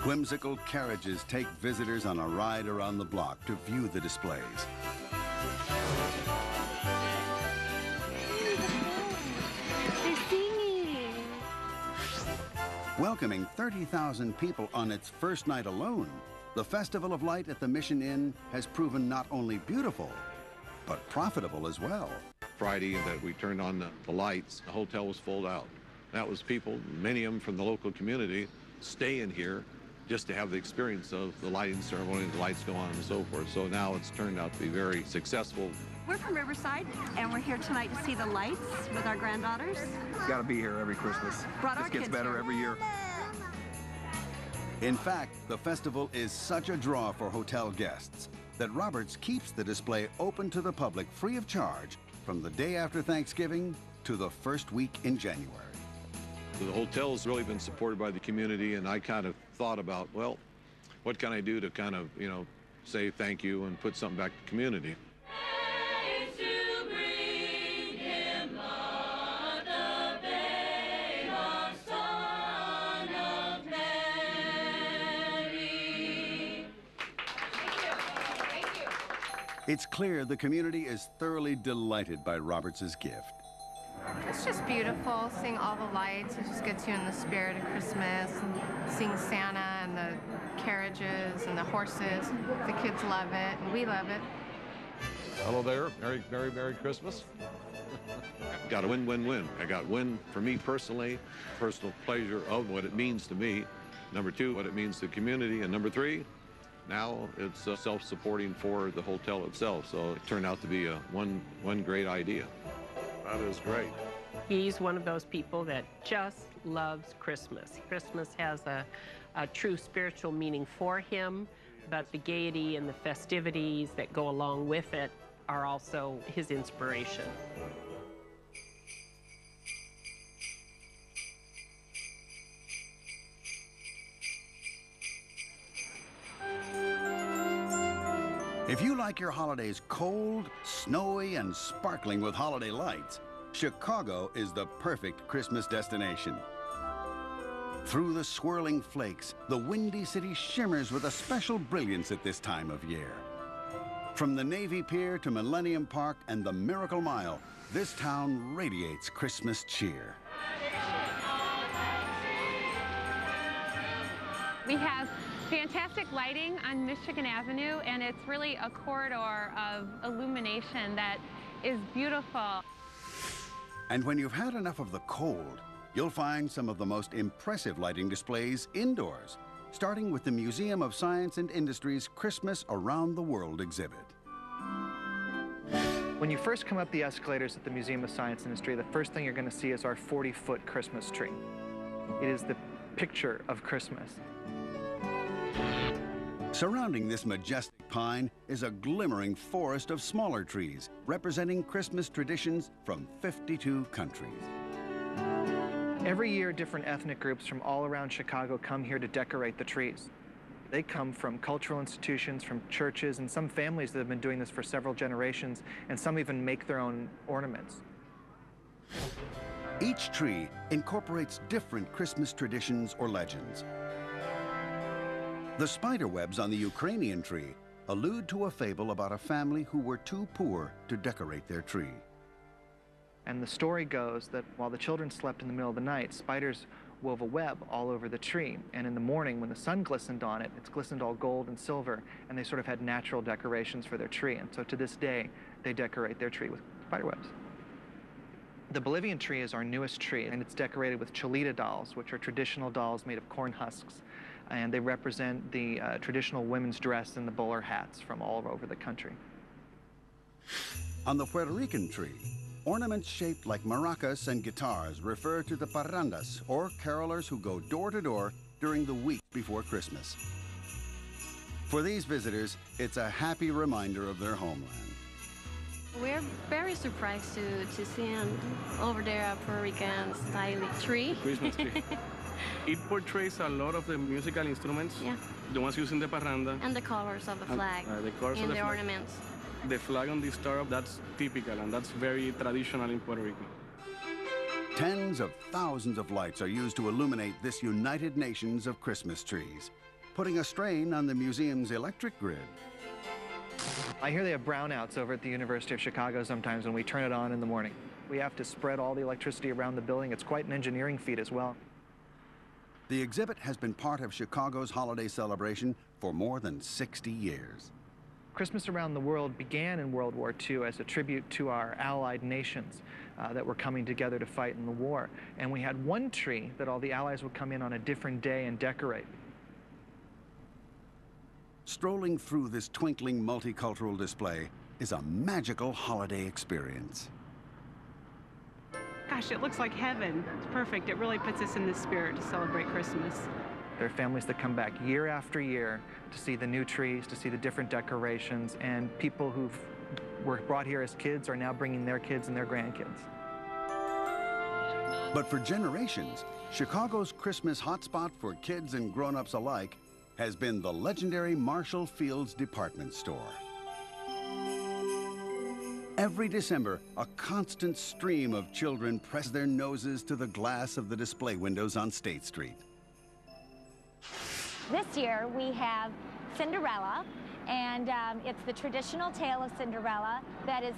Whimsical carriages take visitors on a ride around the block to view the displays. They're singing. Welcoming 30,000 people on its first night alone, the Festival of Light at the Mission Inn has proven not only beautiful, but profitable as well. Friday that we turned on the lights, the hotel was full out. That was people, many of them from the local community, staying here just to have the experience of the lighting ceremony, the lights go on and so forth. So now it's turned out to be very successful. We're from Riverside, and we're here tonight to see the lights with our granddaughters. Got to be here every Christmas. Brought our This gets kids better here. every year. In fact, the festival is such a draw for hotel guests that Roberts keeps the display open to the public free of charge from the day after Thanksgiving to the first week in January. The hotel's really been supported by the community, and I kind of thought about, well, what can I do to kind of, say thank you and put something back to the community? It's clear the community is thoroughly delighted by Roberts' gift. It's just beautiful, seeing all the lights. It just gets you in the spirit of Christmas, and seeing Santa and the carriages and the horses. The kids love it, and we love it. Hello there. Merry Christmas. Got a win-win-win. I got win for me personally, personal pleasure of what it means to me. Number two, what it means to the community. And number three, now it's self-supporting for the hotel itself. So it turned out to be one great idea. That is great. He's one of those people that just loves Christmas. Christmas has a true spiritual meaning for him, but the gaiety and the festivities that go along with it are also his inspiration. If you like your holidays cold, snowy, and sparkling with holiday lights, Chicago is the perfect Christmas destination. Through the swirling flakes, the windy city shimmers with a special brilliance at this time of year. From the Navy Pier to Millennium Park and the Miracle Mile, this town radiates Christmas cheer. We have fantastic lighting on Michigan Avenue, and it's really a corridor of illumination that is beautiful. And when you've had enough of the cold, you'll find some of the most impressive lighting displays indoors, starting with the Museum of Science and Industry's Christmas Around the World exhibit. When you first come up the escalators at the Museum of Science and Industry, the first thing you're going to see is our 40-foot Christmas tree. It is the picture of Christmas. Surrounding this majestic pine is a glimmering forest of smaller trees, representing Christmas traditions from 52 countries. Every year, different ethnic groups from all around Chicago come here to decorate the trees. They come from cultural institutions, from churches, and some families that have been doing this for several generations, and some even make their own ornaments. Each tree incorporates different Christmas traditions or legends. The spider webs on the Ukrainian tree allude to a fable about a family who were too poor to decorate their tree. And the story goes that while the children slept in the middle of the night, spiders wove a web all over the tree. And in the morning, when the sun glistened on it, it's glistened all gold and silver, and they sort of had natural decorations for their tree. And so to this day, they decorate their tree with spider webs. The Bolivian tree is our newest tree, and it's decorated with cholita dolls, which are traditional dolls made of corn husks. And they represent the traditional women's dress and the bowler hats from all over the country. On the Puerto Rican tree, ornaments shaped like maracas and guitars refer to the parrandas, or carolers who go door to door during the week before Christmas. For these visitors, it's a happy reminder of their homeland. We're very surprised to see him over there at Puerto Rican style tree. Christmas tree. It portrays a lot of the musical instruments, Yeah. the ones used in the parranda. And the colors of the flag The colors in of the flag. ornaments. The flag on the star, that's typical, and that's very traditional in Puerto Rico. Tens of thousands of lights are used to illuminate this United Nations of Christmas trees. putting a strain on the museum's electric grid. I hear they have brownouts over at the University of Chicago sometimes when we turn it on in the morning. We have to spread all the electricity around the building. It's quite an engineering feat as well. The exhibit has been part of Chicago's holiday celebration for more than 60 years. Christmas around the world began in World War II as a tribute to our allied nations that were coming together to fight in the war. And we had one tree that all the allies would come in on a different day and decorate. Strolling through this twinkling multicultural display is a magical holiday experience. Gosh, it looks like heaven. It's perfect. It really puts us in the spirit to celebrate Christmas. There are families that come back year after year to see the new trees, to see the different decorations, and people who were brought here as kids are now bringing their kids and their grandkids. But for generations, Chicago's Christmas hotspot for kids and grown-ups alike has been the legendary Marshall Field's department store. Every December, a constant stream of children press their noses to the glass of the display windows on State Street. This year we have Cinderella, and it's the traditional tale of Cinderella that is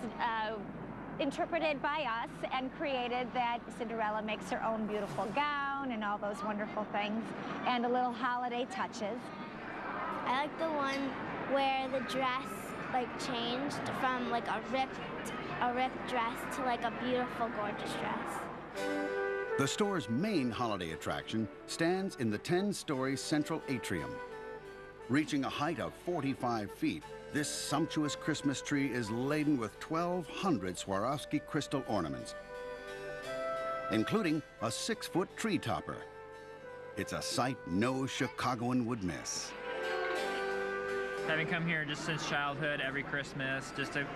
interpreted by us and created, that Cinderella makes her own beautiful gown and all those wonderful things, and a little holiday touches. I like the one where the dress changed from a ripped dress to a beautiful, gorgeous dress. The store's main holiday attraction stands in the 10-story central atrium. Reaching a height of 45 feet, this sumptuous Christmas tree is laden with 1,200 Swarovski crystal ornaments, including a 6-foot tree topper. It's a sight no Chicagoan would miss. Having come here just since childhood, every Christmas,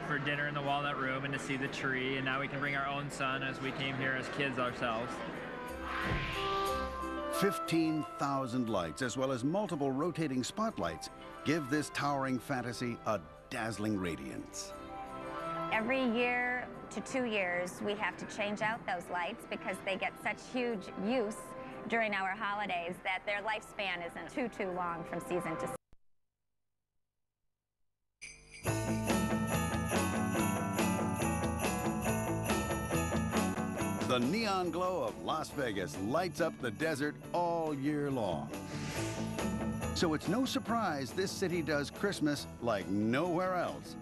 for dinner in the Walnut Room and to see the tree, and now we can bring our own son as we came here as kids ourselves. 15,000 lights, as well as multiple rotating spotlights, give this towering fantasy a dazzling radiance. Every year to 2 years, we have to change out those lights because they get such huge use during our holidays that their lifespan isn't too long from season to season. The neon glow of Las Vegas lights up the desert all year long. So it's no surprise this city does Christmas like nowhere else.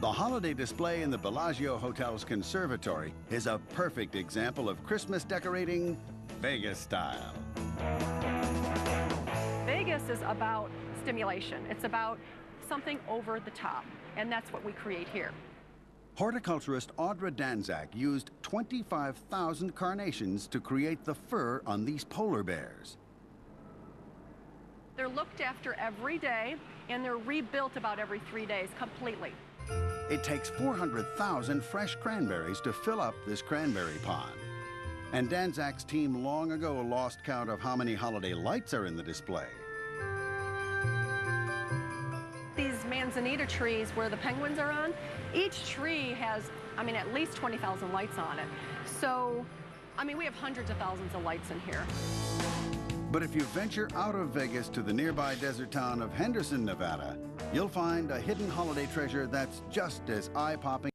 The holiday display in the Bellagio Hotel's conservatory is a perfect example of Christmas decorating Vegas style. Vegas is about stimulation. It's about something over the top, and that's what we create here. Horticulturist Audra Danzak used 25,000 carnations to create the fur on these polar bears. They're looked after every day, and they're rebuilt about every 3 days completely. It takes 400,000 fresh cranberries to fill up this cranberry pond. And Danzak's team long ago lost count of how many holiday lights are in the display. These manzanita trees where the penguins are on, each tree has, at least 20,000 lights on it. So, we have hundreds of thousands of lights in here. But if you venture out of Vegas to the nearby desert town of Henderson, Nevada, you'll find a hidden holiday treasure that's just as eye-popping